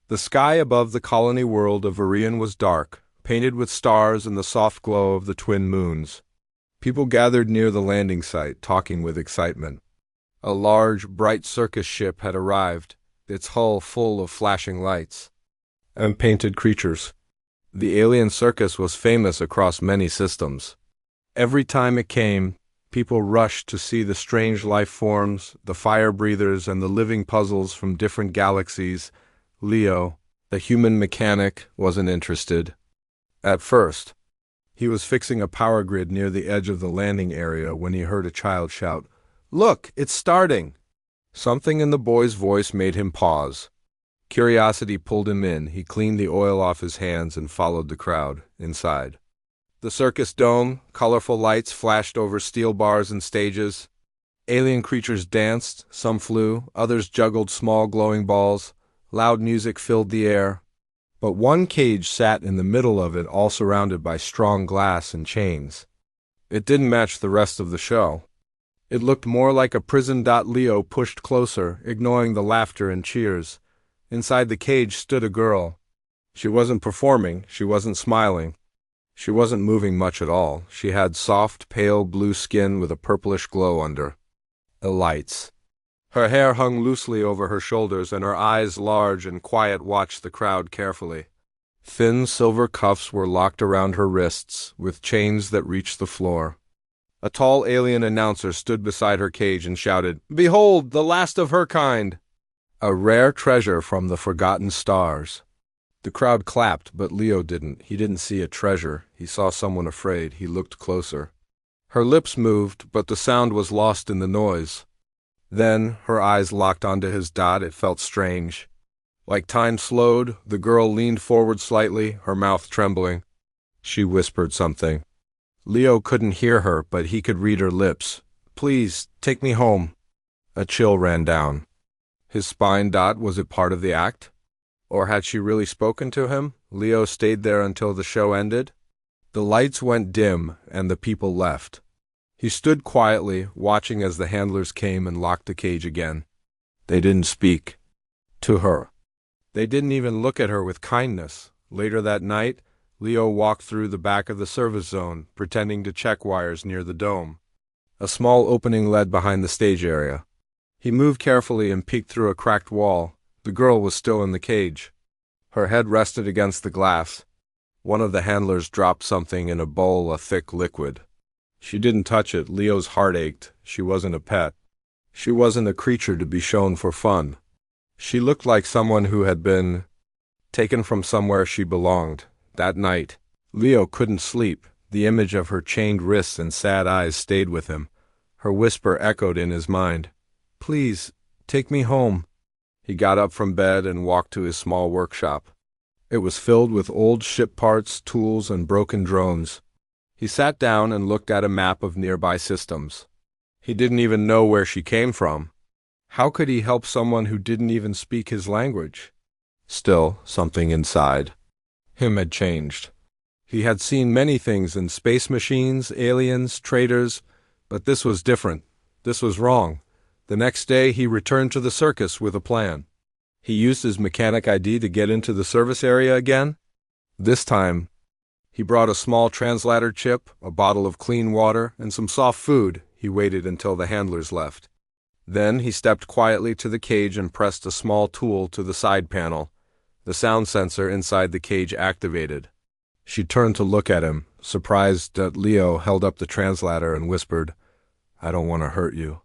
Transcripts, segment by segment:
The sky above the colony world of Arian was dark, painted with stars and the soft glow of the twin moons. People gathered near the landing site, talking with excitement. A large, bright circus ship had arrived, its hull full of flashing lights and painted creatures. The alien circus was famous across many systems. Every time it came, people rushed to see the strange life forms, the fire breathers, and the living puzzles from different galaxies. Leo, the human mechanic, wasn't interested. At first, he was fixing a power grid near the edge of the landing area when he heard a child shout, "Look, it's starting!" Something in the boy's voice made him pause. Curiosity pulled him in. He cleaned the oil off his hands and followed the crowd inside. The circus dome, colorful lights flashed over steel bars and stages. Alien creatures danced, some flew, others juggled small glowing balls. Loud music filled the air. But one cage sat in the middle of it, all surrounded by strong glass and chains. It didn't match the rest of the show. It looked more like a prison. Leo pushed closer, ignoring the laughter and cheers. Inside the cage stood a girl. She wasn't performing, she wasn't smiling. She wasn't moving much at all. She had soft, pale blue skin with a purplish glow under the lights. Her hair hung loosely over her shoulders, and her eyes, large and quiet, watched the crowd carefully. Thin silver cuffs were locked around her wrists, with chains that reached the floor. A tall alien announcer stood beside her cage and shouted, "Behold, the last of her kind! A rare treasure from the forgotten stars." The crowd clapped, but Leo didn't. He didn't see a treasure. He saw someone afraid. He looked closer. Her lips moved, but the sound was lost in the noise. Then her eyes locked onto his. It felt strange. Like time slowed, the girl leaned forward slightly, her mouth trembling. She whispered something. Leo couldn't hear her, but he could read her lips. "Please, take me home." A chill ran down his spine. Was it part of the act? Or had she really spoken to him? Leo stayed there until the show ended. The lights went dim, and the people left. He stood quietly, watching as the handlers came and locked the cage again. They didn't speak to her. They didn't even look at her with kindness. Later that night, Leo walked through the back of the service zone, pretending to check wires near the dome. A small opening led behind the stage area. He moved carefully and peeked through a cracked wall. The girl was still in the cage. Her head rested against the glass. One of the handlers dropped something in a bowl, a thick liquid. She didn't touch it. Leo's heart ached. She wasn't a pet. She wasn't a creature to be shown for fun. She looked like someone who had been taken from somewhere she belonged. That night, Leo couldn't sleep. The image of her chained wrists and sad eyes stayed with him. Her whisper echoed in his mind. "Please, take me home." He got up from bed and walked to his small workshop. It was filled with old ship parts, tools, and broken drones. He sat down and looked at a map of nearby systems. He didn't even know where she came from. How could he help someone who didn't even speak his language? Still, something inside him had changed. He had seen many things in space machines, aliens, traitors, but this was different. This was wrong. The next day, he returned to the circus with a plan. He used his mechanic ID to get into the service area again. This time, he brought a small translator chip, a bottle of clean water, and some soft food. He waited until the handlers left. Then he stepped quietly to the cage and pressed a small tool to the side panel. The sound sensor inside the cage activated. She turned to look at him, surprised that Leo held up the translator and whispered, "I don't want to hurt you.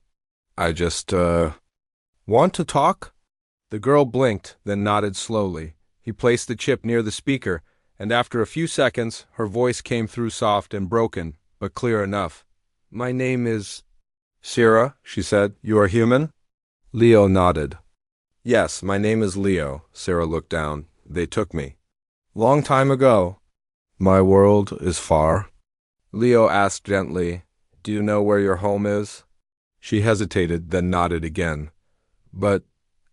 I just, want to talk?" The girl blinked, then nodded slowly. He placed the chip near the speaker, and after a few seconds, her voice came through soft and broken, but clear enough. "My name is Sierra," she said. "You are human?" Leo nodded. "Yes, my name is Leo." Sarah looked down. "They took me. Long time ago." "My world is far?" Leo asked gently. "Do you know where your home is?" She hesitated, then nodded again. "But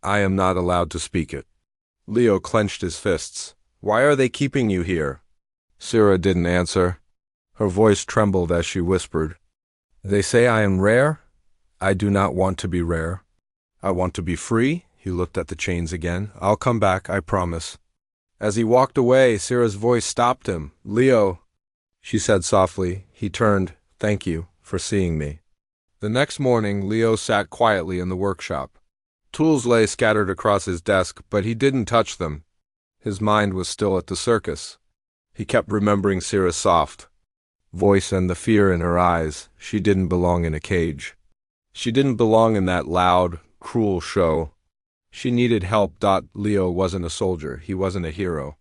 I am not allowed to speak it." Leo clenched his fists. "Why are they keeping you here?" Sarah didn't answer. Her voice trembled as she whispered, "They say I am rare. I do not want to be rare. I want to be free." He looked at the chains again. I'll come back, I promise. As he walked away, Sarah's voice stopped him. Leo, she said softly. He turned. Thank you for seeing me. The next morning, Leo sat quietly in the workshop. Tools lay scattered across his desk, but he didn't touch them. His mind was still at the circus. He kept remembering Sarah's soft voice and the fear in her eyes. She didn't belong in a cage. She didn't belong in that loud, cruel show. She needed help. Leo wasn't a soldier. He wasn't a hero.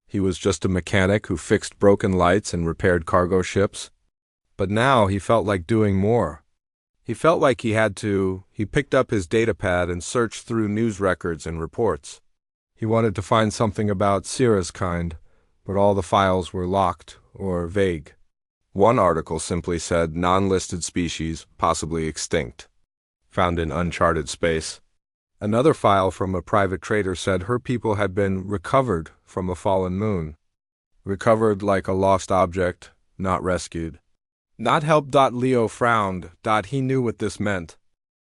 He was just a mechanic who fixed broken lights and repaired cargo ships. But now he felt like doing more. He felt like he had to. He picked up his datapad and searched through news records and reports. He wanted to find something about Sarah's kind, but all the files were locked or vague. One article simply said non-listed species, possibly extinct, found in uncharted space. Another file from a private trader said her people had been recovered from a fallen moon. Recovered like a lost object, not rescued. Not helped. Leo frowned. He knew what this meant.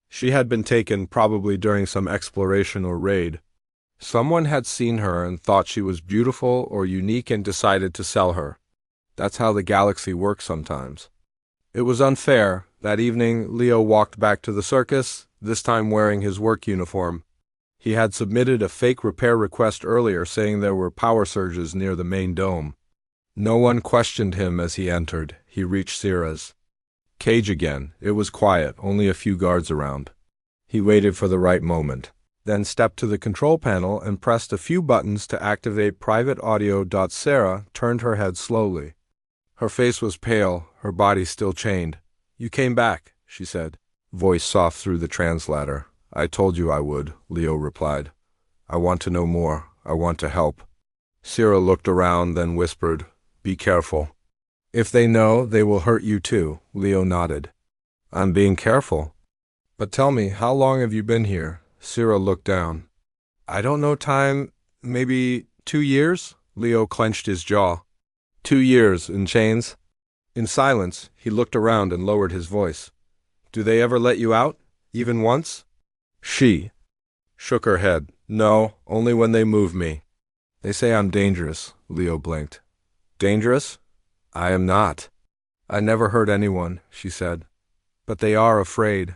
She had been taken probably during some exploration or raid. Someone had seen her and thought she was beautiful or unique and decided to sell her. That's how the galaxy works sometimes. It was unfair. That evening, Leo walked back to the circus, this time wearing his work uniform. He had submitted a fake repair request earlier saying there were power surges near the main dome. No one questioned him as he entered. He reached Sarah's cage again. It was quiet, only a few guards around. He waited for the right moment, then stepped to the control panel and pressed a few buttons to activate private audio. Sarah turned her head slowly. Her face was pale, her body still chained. You came back, she said, voice soft through the translator. I told you I would, Leo replied. I want to know more. I want to help. Sarah looked around, then whispered, Be careful. If they know, they will hurt you too, Leo nodded. I'm being careful. But tell me, how long have you been here? Sarah looked down. I don't know time, maybe 2 years? Leo clenched his jaw. 2 years in chains? In silence, he looked around and lowered his voice. Do they ever let you out? Even once? She shook her head. No, only when they move me. They say I'm dangerous, Leo blinked. Dangerous? I am not. I never hurt anyone, she said. But they are afraid.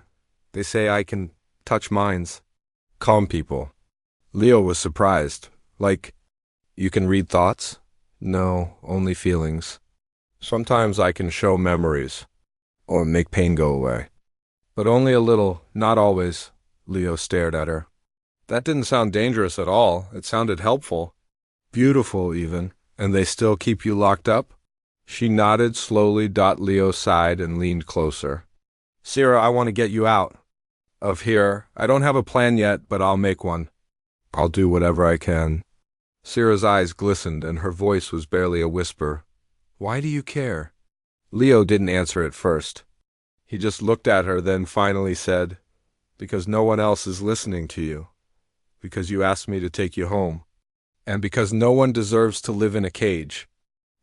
They say I can touch minds. Calm people. Leo was surprised. Like, you can read thoughts? No, only feelings. Sometimes I can show memories, or make pain go away. But only a little, not always. Leo stared at her. That didn't sound dangerous at all. It sounded helpful. Beautiful, even. And they still keep you locked up? She nodded slowly. Leo sighed and leaned closer. Sarah, I want to get you out of here. I don't have a plan yet, but I'll make one. I'll do whatever I can. Sarah's eyes glistened, and her voice was barely a whisper. Why do you care? Leo didn't answer at first. He just looked at her, then finally said, Because no one else is listening to you. Because you asked me to take you home. And because no one deserves to live in a cage.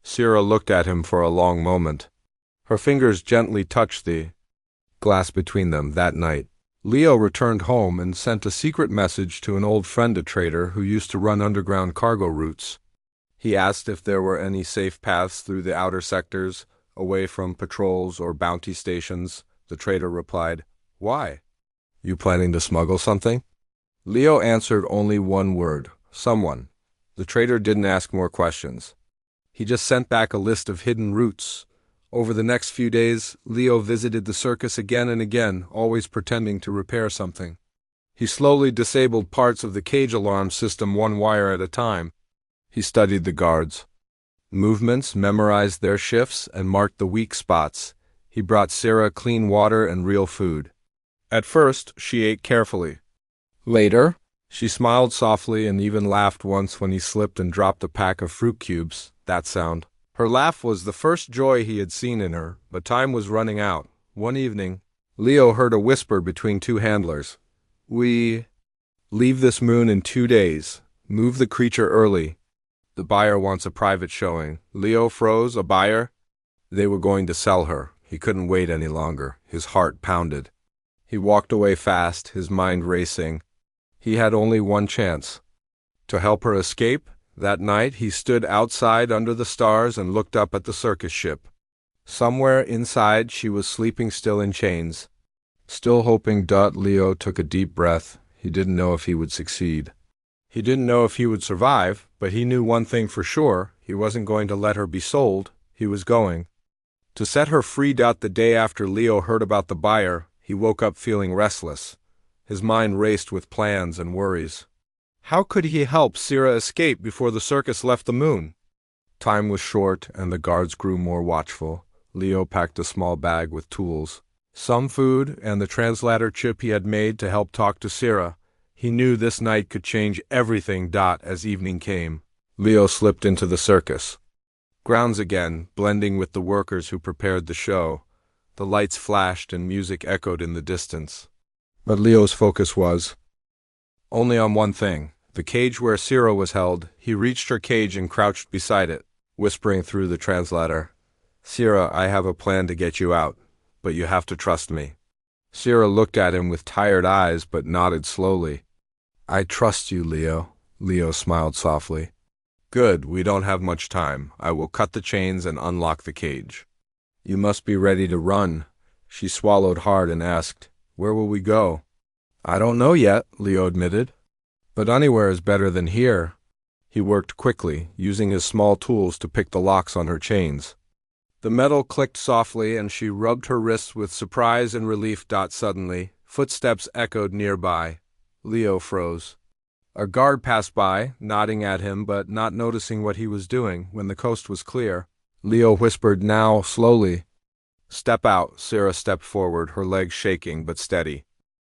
Sarah looked at him for a long moment. Her fingers gently touched the glass between them. That night, Leo returned home and sent a secret message to an old friend, a trader who used to run underground cargo routes. He asked if there were any safe paths through the outer sectors, away from patrols or bounty stations. The trader replied, Why? You planning to smuggle something? Leo answered only one word, someone. The trader didn't ask more questions. He just sent back a list of hidden routes. Over the next few days, Leo visited the circus again and again, always pretending to repair something. He slowly disabled parts of the cage alarm system one wire at a time. He studied the guards' movements, memorized their shifts, and marked the weak spots. He brought Sarah clean water and real food. At first, she ate carefully. Later, she smiled softly and even laughed once when he slipped and dropped a pack of fruit cubes. That sound. Her laugh was the first joy he had seen in her, but time was running out. One evening, Leo heard a whisper between two handlers. We leave this moon in 2 days. Move the creature early. The buyer wants a private showing. Leo froze. A buyer? They were going to sell her. He couldn't wait any longer. His heart pounded. He walked away fast, his mind racing. He had only one chance. To help her escape, that night he stood outside under the stars and looked up at the circus ship. Somewhere inside she was sleeping still in chains. Still hoping. Leo took a deep breath. He didn't know if he would succeed. He didn't know if he would survive, but he knew one thing for sure. He wasn't going to let her be sold. He was going to set her free. The day after Leo heard about the buyer, he woke up feeling restless. His mind raced with plans and worries. How could he help Sira escape before the circus left the moon? Time was short, and the guards grew more watchful. Leo packed a small bag with tools, some food, and the translator chip he had made to help talk to Sira. He knew this night could change everything. As evening came, Leo slipped into the circus grounds again, blending with the workers who prepared the show. The lights flashed and music echoed in the distance. But Leo's focus was only on one thing, the cage where Sira was held. He reached her cage and crouched beside it, whispering through the translator, "Sira, I have a plan to get you out, but you have to trust me." Sira looked at him with tired eyes but nodded slowly. "I trust you, Leo." Leo smiled softly. "Good, we don't have much time. I will cut the chains and unlock the cage. You must be ready to run." She swallowed hard and asked, "Where will we go?" "I don't know yet," Leo admitted. "But anywhere is better than here." He worked quickly, using his small tools to pick the locks on her chains. The metal clicked softly and she rubbed her wrists with surprise and relief. Suddenly, footsteps echoed nearby. Leo froze. A guard passed by, nodding at him but not noticing what he was doing. When the coast was clear, Leo whispered, "Now, slowly." "Step out." Sira stepped forward, her legs shaking but steady.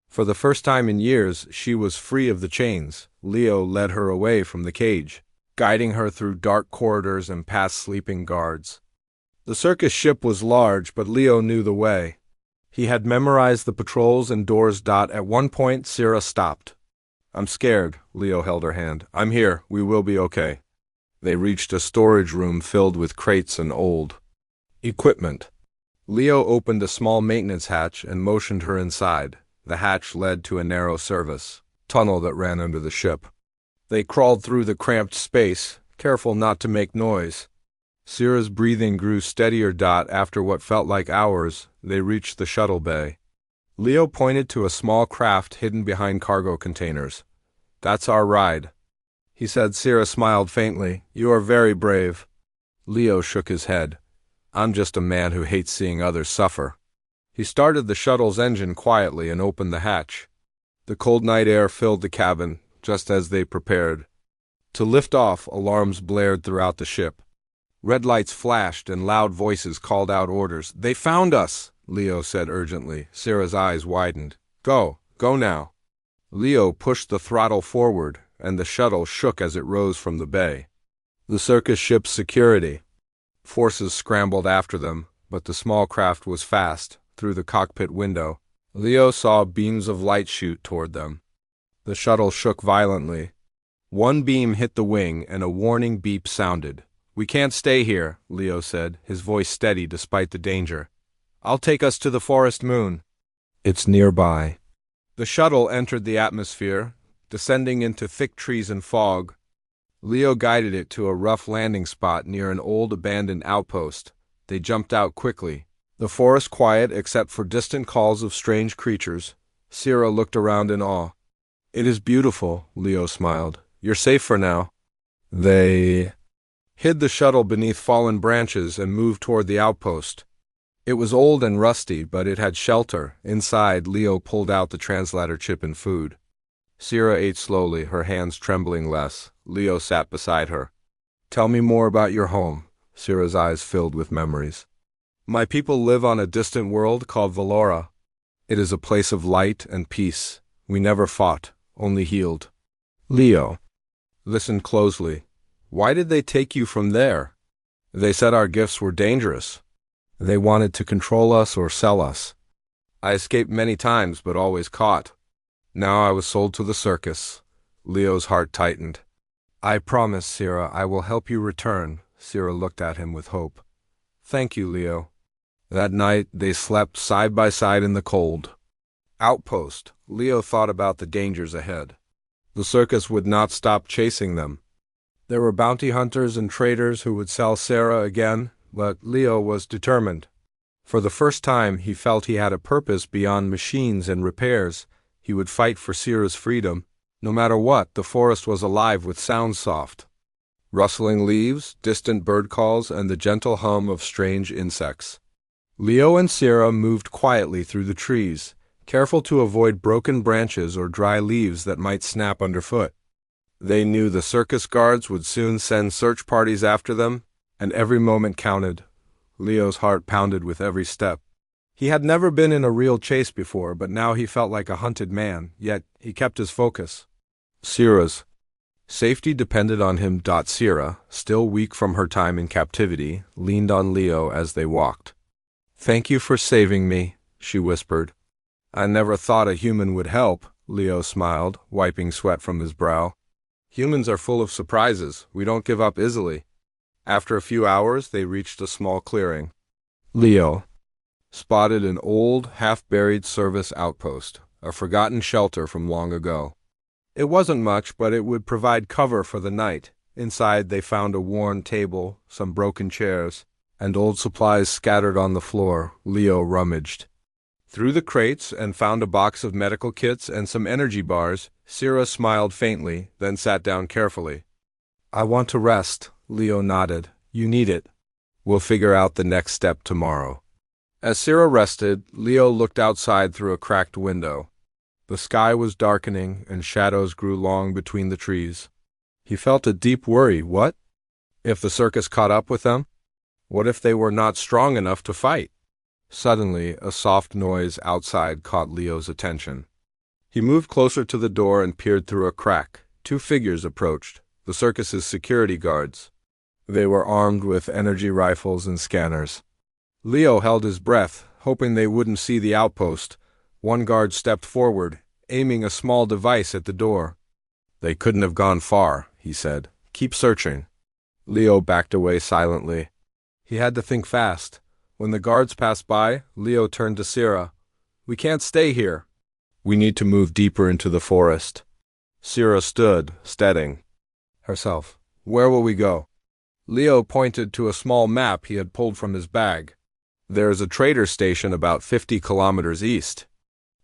For the first time in years, she was free of the chains. Leo led her away from the cage, guiding her through dark corridors and past sleeping guards. The circus ship was large, but Leo knew the way. He had memorized the patrols and doors. At one point, Sira stopped. "I'm scared." Leo held her hand. "I'm here. We will be okay." They reached a storage room filled with crates and old equipment. Leo opened a small maintenance hatch and motioned her inside. The hatch led to a narrow service tunnel that ran under the ship. They crawled through the cramped space, careful not to make noise. Sira's breathing grew steadier. After what felt like hours, they reached the shuttle bay. Leo pointed to a small craft hidden behind cargo containers. "That's our ride," he said. Sira smiled faintly. "You are very brave." Leo shook his head. "I'm just a man who hates seeing others suffer." He started the shuttle's engine quietly and opened the hatch. The cold night air filled the cabin, just as they prepared to lift off. Alarms blared throughout the ship. Red lights flashed and loud voices called out orders. "They found us," Leo said urgently. Sira's eyes widened. Go now." Leo pushed the throttle forward, and the shuttle shook as it rose from the bay. The circus ship's security forces scrambled after them, but the small craft was fast. Through the cockpit window, Leo saw beams of light shoot toward them. The shuttle shook violently. One beam hit the wing, and a warning beep sounded. "We can't stay here," Leo said, his voice steady despite the danger. "I'll take us to the forest moon. It's nearby." The shuttle entered the atmosphere, descending into thick trees and fog. Leo guided it to a rough landing spot near an old abandoned outpost. They jumped out quickly, the forest quiet except for distant calls of strange creatures. Sira looked around in awe. "It is beautiful," Leo smiled. "You're safe for now." They hid the shuttle beneath fallen branches and moved toward the outpost. It was old and rusty, but it had shelter. Inside, Leo pulled out the translator chip and food. Sira ate slowly, her hands trembling less. Leo sat beside her. "Tell me more about your home." Sira's eyes filled with memories. "My people live on a distant world called Valora. It is a place of light and peace. We never fought, only healed." Leo listened closely. "Why did they take you from there?" "They said our gifts were dangerous. They wanted to control us or sell us. I escaped many times, but always caught. Now I was sold to the circus." Leo's heart tightened. "I promise, Sira, I will help you return." Sira looked at him with hope. "Thank you, Leo." That night they slept side by side in the cold outpost. Leo thought about the dangers ahead. The circus would not stop chasing them. There were bounty hunters and traders who would sell Sarah again, but Leo was determined. For the first time, he felt he had a purpose beyond machines and repairs. He would fight for Sarah's freedom. No matter what, the forest was alive with sounds soft. Rustling leaves, distant bird calls, and the gentle hum of strange insects. Leo and Sarah moved quietly through the trees, careful to avoid broken branches or dry leaves that might snap underfoot. They knew the circus guards would soon send search parties after them, and every moment counted. Leo's heart pounded with every step. He had never been in a real chase before, but now he felt like a hunted man, yet he kept his focus. Sarah's safety depended on him. Sarah, still weak from her time in captivity, leaned on Leo as they walked. "Thank you for saving me," she whispered. "I never thought a human would help," Leo smiled, wiping sweat from his brow. "Humans are full of surprises. We don't give up easily." After a few hours, they reached a small clearing. Leo spotted an old, half-buried service outpost, a forgotten shelter from long ago. It wasn't much, but it would provide cover for the night. Inside, they found a worn table, some broken chairs, and old supplies scattered on the floor. Leo rummaged through the crates and found a box of medical kits and some energy bars. Sarah smiled faintly, then sat down carefully. "I want to rest," Leo nodded. "You need it. We'll figure out the next step tomorrow." As Sarah rested, Leo looked outside through a cracked window. The sky was darkening, and shadows grew long between the trees. He felt a deep worry. What if the circus caught up with them? What if they were not strong enough to fight? Suddenly, a soft noise outside caught Leo's attention. He moved closer to the door and peered through a crack. 2 figures approached, the circus's security guards. They were armed with energy rifles and scanners. Leo held his breath, hoping they wouldn't see the outpost. One guard stepped forward, aiming a small device at the door. "They couldn't have gone far," he said. "Keep searching." Leo backed away silently. He had to think fast. When the guards passed by, Leo turned to Sarah. "We can't stay here. We need to move deeper into the forest." Sarah stood, steadying herself. "Where will we go?" Leo pointed to a small map he had pulled from his bag. "There's a trader station about 50 kilometers east.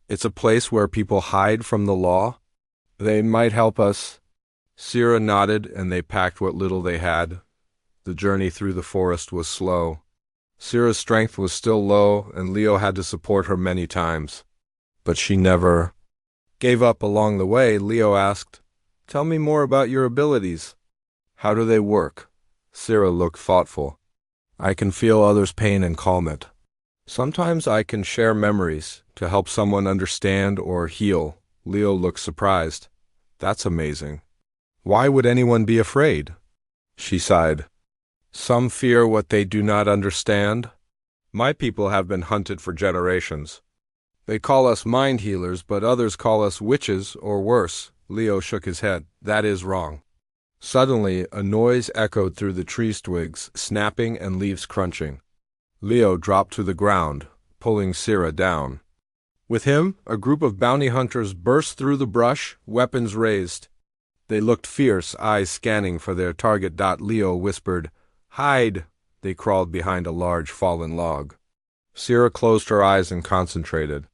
It's a place where people hide from the law. They might help us." Sarah nodded, and they packed what little they had. The journey through the forest was slow. Sarah's strength was still low, and Leo had to support her many times. But she never gave up along the way. Leo asked, "Tell me more about your abilities. How do they work?" Sarah looked thoughtful. "I can feel others' pain and calm it. Sometimes I can share memories to help someone understand or heal." Leo looked surprised. "That's amazing. Why would anyone be afraid?" She sighed. "Some fear what they do not understand. My people have been hunted for generations. They call us mind healers, but others call us witches or worse." Leo shook his head. "That is wrong." Suddenly, a noise echoed through the tree twigs, snapping and leaves crunching. Leo dropped to the ground, pulling Sarah down. With him, a group of bounty hunters burst through the brush, weapons raised. They looked fierce, eyes scanning for their target. Leo whispered, "Hide!" They crawled behind a large fallen log. Sarah closed her eyes and concentrated.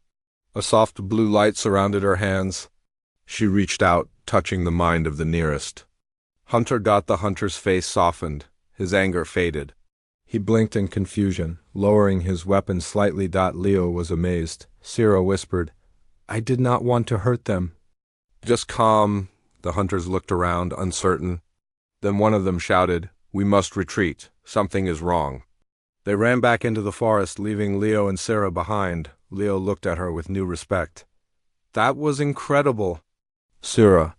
A soft blue light surrounded her hands. She reached out, touching the mind of the nearest hunter. The hunter's face softened. His anger faded. He blinked in confusion, lowering his weapon slightly. Leo was amazed. Sarah whispered, "I did not want to hurt them." "Just calm." The hunters looked around, uncertain. Then one of them shouted, "We must retreat. Something is wrong." They ran back into the forest, leaving Leo and Sarah behind. Leo looked at her with new respect. "That was incredible." Sarah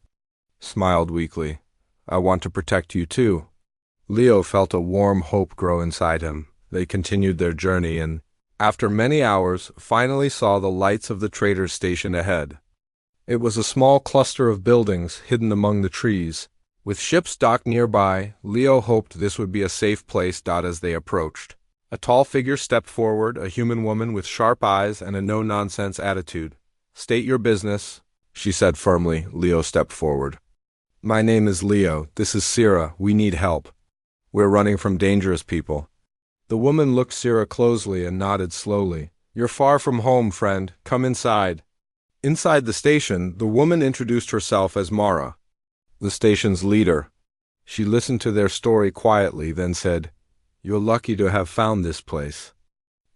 smiled weakly. "I want to protect you too." Leo felt a warm hope grow inside him. They continued their journey and, after many hours, finally saw the lights of the trader's station ahead. It was a small cluster of buildings hidden among the trees. With ships docked nearby, Leo hoped this would be a safe place. As they approached, a tall figure stepped forward, a human woman with sharp eyes and a no-nonsense attitude. "State your business." she said firmly. Leo stepped forward. My name is Leo. This is Sira. We need help. We're running from dangerous people. The woman looked Sira closely and nodded slowly. You're far from home, friend. Come inside. Inside the station, the woman introduced herself as Mara, the station's leader. She listened to their story quietly, then said, You're lucky to have found this place.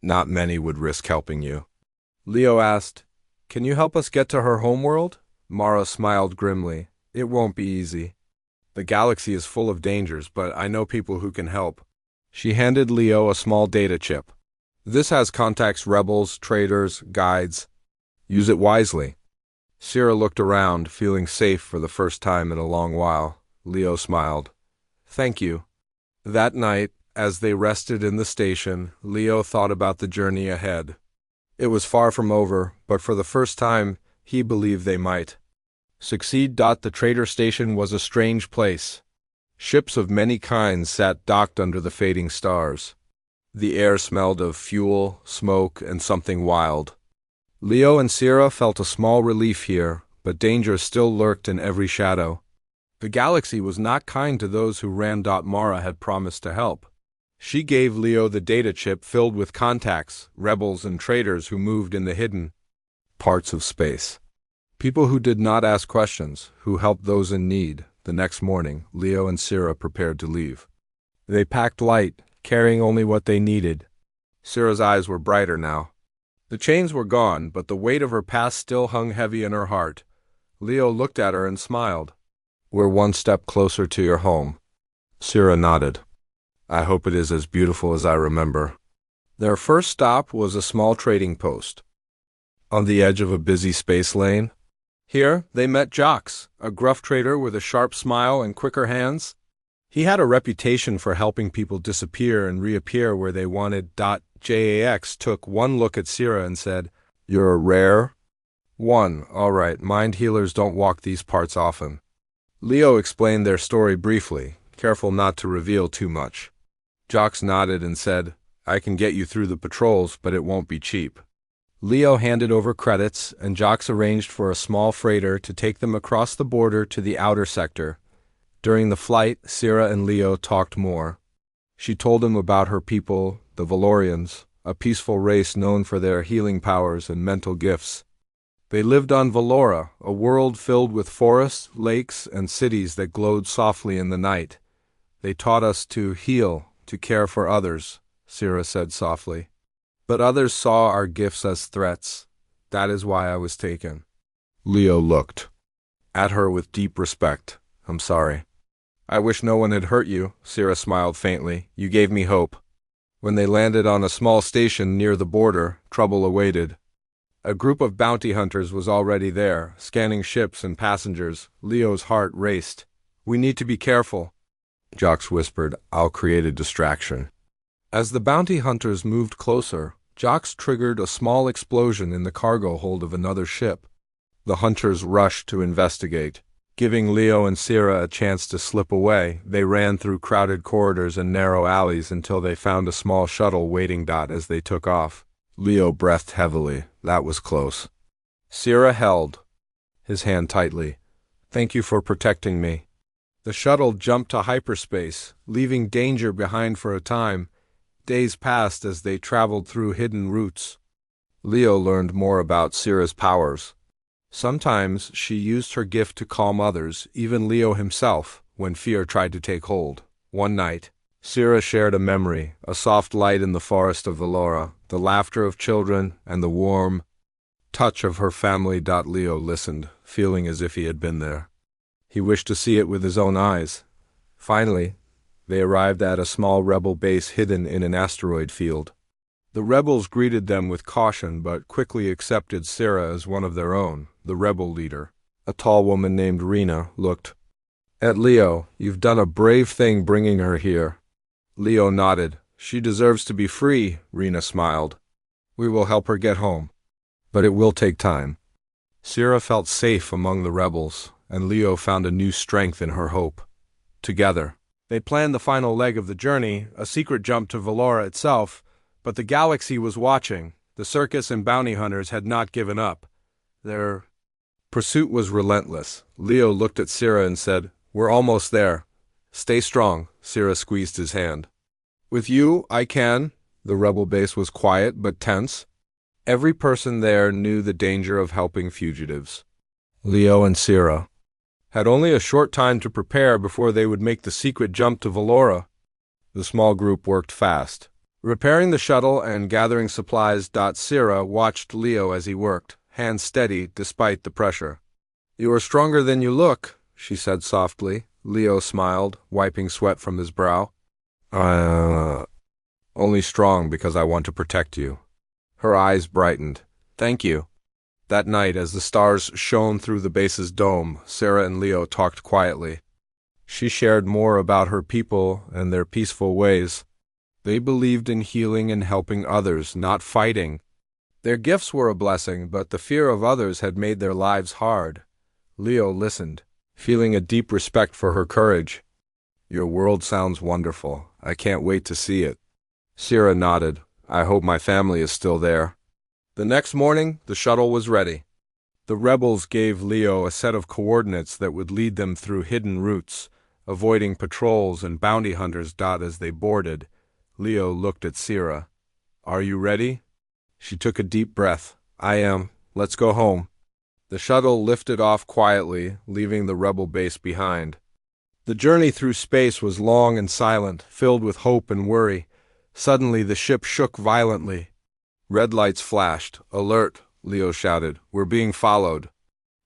Not many would risk helping you. Leo asked, Can you help us get to her homeworld? Mara smiled grimly. It won't be easy. The galaxy is full of dangers, but I know people who can help. She handed Leo a small data chip. This has contacts rebels, traders, guides. Use it wisely. Sira looked around, feeling safe for the first time in a long while. Leo smiled. Thank you. That night, as they rested in the station, Leo thought about the journey ahead. It was far from over, but for the first time, he believed they might succeed. The trader station was a strange place. Ships of many kinds sat docked under the fading stars. The air smelled of fuel, smoke, and something wild. Leo and Sira felt a small relief here, but danger still lurked in every shadow. The galaxy was not kind to those who ran. Mara had promised to help. She gave Leo the data chip filled with contacts, rebels and traders who moved in the hidden parts of space. People who did not ask questions, who helped those in need. The next morning, Leo and Sira prepared to leave. They packed light, carrying only what they needed. Sira's eyes were brighter now. The chains were gone, but the weight of her past still hung heavy in her heart. Leo looked at her and smiled. We're one step closer to your home. Sira nodded. I hope it is as beautiful as I remember. Their first stop was a small trading post on the edge of a busy space lane. Here, they met Jox, a gruff trader with a sharp smile and quicker hands. He had a reputation for helping people disappear and reappear where they wanted. Jax took one look at Sira and said, You're a rare one. All right, mind healers don't walk these parts often. Leo explained their story briefly, careful not to reveal too much. Jox nodded and said, I can get you through the patrols, but it won't be cheap. Leo handed over credits, and Jox arranged for a small freighter to take them across the border to the outer sector. During the flight, Sira and Leo talked more. She told him about her people, the Valorians, a peaceful race known for their healing powers and mental gifts. They lived on Valora, a world filled with forests, lakes, and cities that glowed softly in the night. They taught us to heal, to care for others, Sira said softly. But others saw our gifts as threats. That is why I was taken. Leo looked at her with deep respect. I'm sorry. I wish no one had hurt you, Sira smiled faintly. You gave me hope. When they landed on a small station near the border, trouble awaited. A group of bounty hunters was already there, scanning ships and passengers. Leo's heart raced. We need to be careful. Jox whispered, I'll create a distraction. As the bounty hunters moved closer, Jox triggered a small explosion in the cargo hold of another ship. The hunters rushed to investigate. Giving Leo and Sira a chance to slip away, they ran through crowded corridors and narrow alleys until they found a small shuttle waiting. As they took off, Leo breathed heavily. That was close. Sira held his hand tightly. Thank you for protecting me. The shuttle jumped to hyperspace, leaving danger behind for a time. Days passed as they traveled through hidden routes. Leo learned more about Sira's powers. Sometimes she used her gift to calm others, even Leo himself, when fear tried to take hold. One night, Sira shared a memory, a soft light in the forest of Valora, the laughter of children, and the warm touch of her family. Leo listened, feeling as if he had been there. He wished to see it with his own eyes. Finally, they arrived at a small rebel base hidden in an asteroid field. The rebels greeted them with caution but quickly accepted Sira as one of their own. The rebel leader, a tall woman named Rena, looked at Leo. You've done a brave thing bringing her here. Leo nodded. She deserves to be free, Rena smiled. We will help her get home. But it will take time. Sira felt safe among the rebels, and Leo found a new strength in her hope. Together, they planned the final leg of the journey, a secret jump to Valora itself, but the galaxy was watching. The circus and bounty hunters had not given up. Their Pursuit was relentless. Leo looked at Sira and said, "We're almost there. Stay strong." Sira squeezed his hand. "With you, I can." The rebel base was quiet but tense. Every person there knew the danger of helping fugitives. Leo and Sira had only a short time to prepare before they would make the secret jump to Valora. The small group worked fast, repairing the shuttle and gathering supplies. Sira watched Leo as he worked, hands steady despite the pressure. "You are stronger than you look," she said softly. Leo smiled, wiping sweat from his brow. Only strong because I want to protect you." Her eyes brightened. "Thank you." That night, as the stars shone through the base's dome, Sarah and Leo talked quietly. She shared more about her people and their peaceful ways. They believed in healing and helping others, not fighting. Their gifts were a blessing, but the fear of others had made their lives hard. Leo listened, feeling a deep respect for her courage. "Your world sounds wonderful. I can't wait to see it." Sira nodded. "I hope my family is still there." The next morning, the shuttle was ready. The rebels gave Leo a set of coordinates that would lead them through hidden routes, avoiding patrols and bounty hunters. As they boarded, Leo looked at Sira. "Are you ready?" She took a deep breath. "I am. Let's go home." The shuttle lifted off quietly, leaving the rebel base behind. The journey through space was long and silent, filled with hope and worry. Suddenly the ship shook violently. Red lights flashed. "Alert!" Leo shouted. "We're being followed."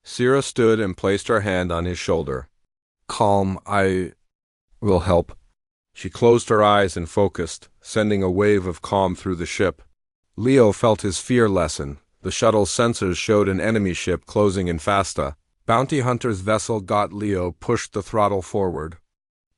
Sira stood and placed her hand on his shoulder. "Calm, I will help." She closed her eyes and focused, sending a wave of calm through the ship. Leo felt his fear lessen. The shuttle's sensors showed an enemy ship closing in Fasta. Bounty Hunter's vessel. Leo pushed the throttle forward.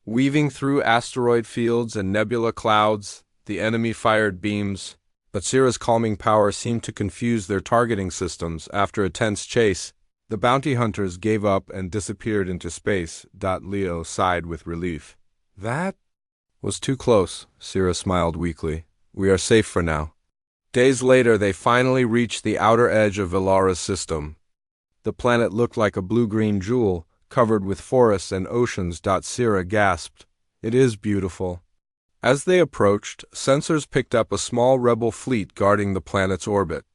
Weaving through asteroid fields and nebula clouds, the enemy fired beams, but Sira's calming power seemed to confuse their targeting systems. After a tense chase, the bounty hunters gave up and disappeared into space. Leo sighed with relief. "That was too close," Sira smiled weakly. "We are safe for now." Days later, they finally reached the outer edge of Valora's system. The planet looked like a blue-green jewel, covered with forests and oceans. Sira gasped. "It is beautiful." As they approached, sensors picked up a small rebel fleet guarding the planet's orbit.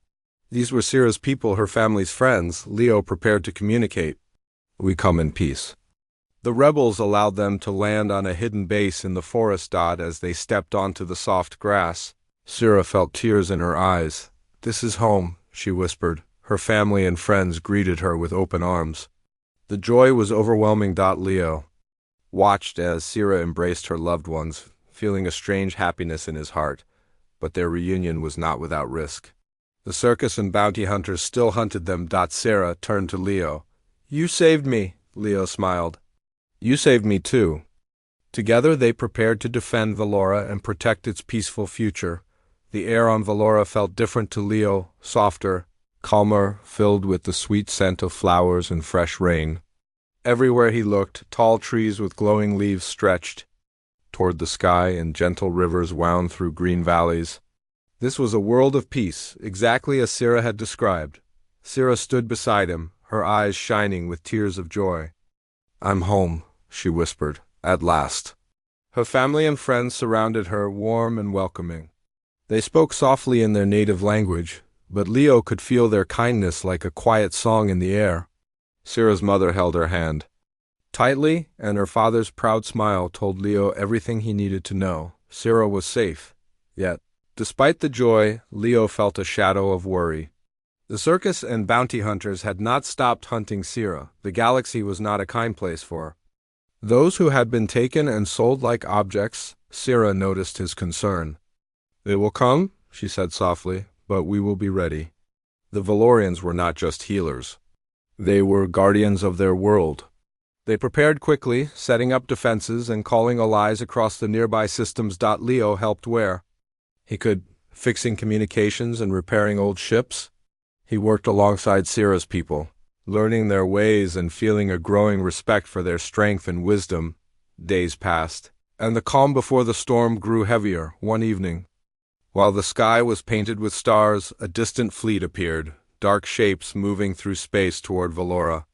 These were Sira's people, her family's friends. Leo prepared to communicate. "We come in peace." The rebels allowed them to land on a hidden base in the forest. As they stepped onto the soft grass, Sira felt tears in her eyes. "This is home," she whispered. Her family and friends greeted her with open arms. The joy was overwhelming. Leo watched as Sira embraced her loved ones, feeling a strange happiness in his heart, but their reunion was not without risk. The circus and bounty hunters still hunted them. Sira turned to Leo. "You saved me," Leo smiled. "You saved me too." Together they prepared to defend Valora and protect its peaceful future. The air on Valora felt different to Leo, softer, calmer, filled with the sweet scent of flowers and fresh rain. Everywhere he looked, tall trees with glowing leaves stretched toward the sky, and gentle rivers wound through green valleys. This was a world of peace, exactly as Sira had described. Sira stood beside him, her eyes shining with tears of joy. "I'm home," she whispered, "at last." Her family and friends surrounded her, warm and welcoming. They spoke softly in their native language, but Leo could feel their kindness like a quiet song in the air. Sira's mother held her hand tightly, and her father's proud smile told Leo everything he needed to know. Sira was safe. Yet, despite the joy, Leo felt a shadow of worry. The circus and bounty hunters had not stopped hunting Sira. The galaxy was not a kind place for her. Those who had been taken and sold like objects. Sira noticed his concern. "They will come," she said softly, "but we will be ready." The Valorians were not just healers. They were guardians of their world. They prepared quickly, setting up defenses and calling allies across the nearby systems. Leo helped where he could, fixing communications and repairing old ships. He worked alongside Sira's people, learning their ways and feeling a growing respect for their strength and wisdom. Days passed, and the calm before the storm grew heavier. One evening, while the sky was painted with stars, a distant fleet appeared. dark shapes moving through space toward Valora.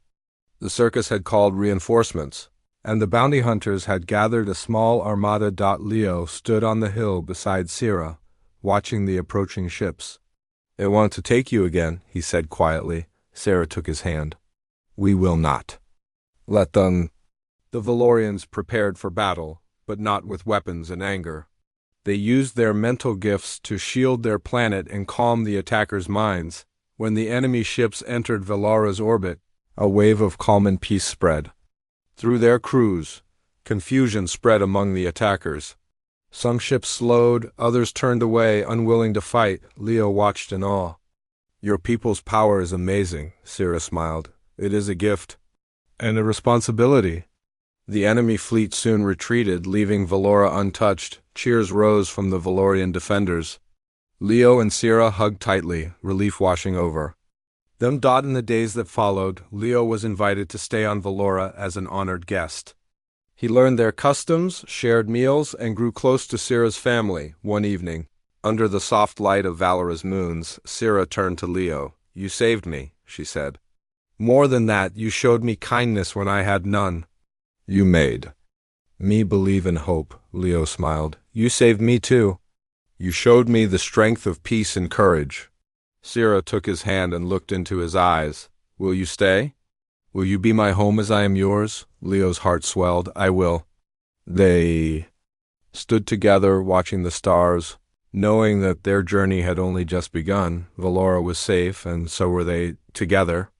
The circus had called reinforcements, and the bounty hunters had gathered a small armada. Leo stood on the hill beside Sira, watching the approaching ships. "They want to take you again," he said quietly. Sarah took his hand. "We will not. Let them." The Valorians prepared for battle, but not with weapons and anger. They used their mental gifts to shield their planet and calm the attackers' minds. When the enemy ships entered Valora's orbit, a wave of calm and peace spread. Through their crews, confusion spread among the attackers. Some ships slowed, others turned away, unwilling to fight. Leo watched in awe. "Your people's power is amazing," Sira smiled. "It is a gift. And a responsibility." The enemy fleet soon retreated, leaving Valora untouched. Cheers rose from the Valorian defenders. Leo and Sira hugged tightly, relief washing over them. In the days that followed, Leo was invited to stay on Valora as an honored guest. He learned their customs, shared meals, and grew close to Sira's family. One evening, under the soft light of Valora's moons, Sira turned to Leo. "You saved me," she said. "More than that, you showed me kindness when I had none. You made me believe in hope," Leo smiled. "You saved me too. You showed me the strength of peace and courage." Sira took his hand and looked into his eyes. "Will you stay? Will you be my home as I am yours?" Leo's heart swelled. "I will." They stood together, watching the stars, knowing that their journey had only just begun. Valora was safe, and so were they together.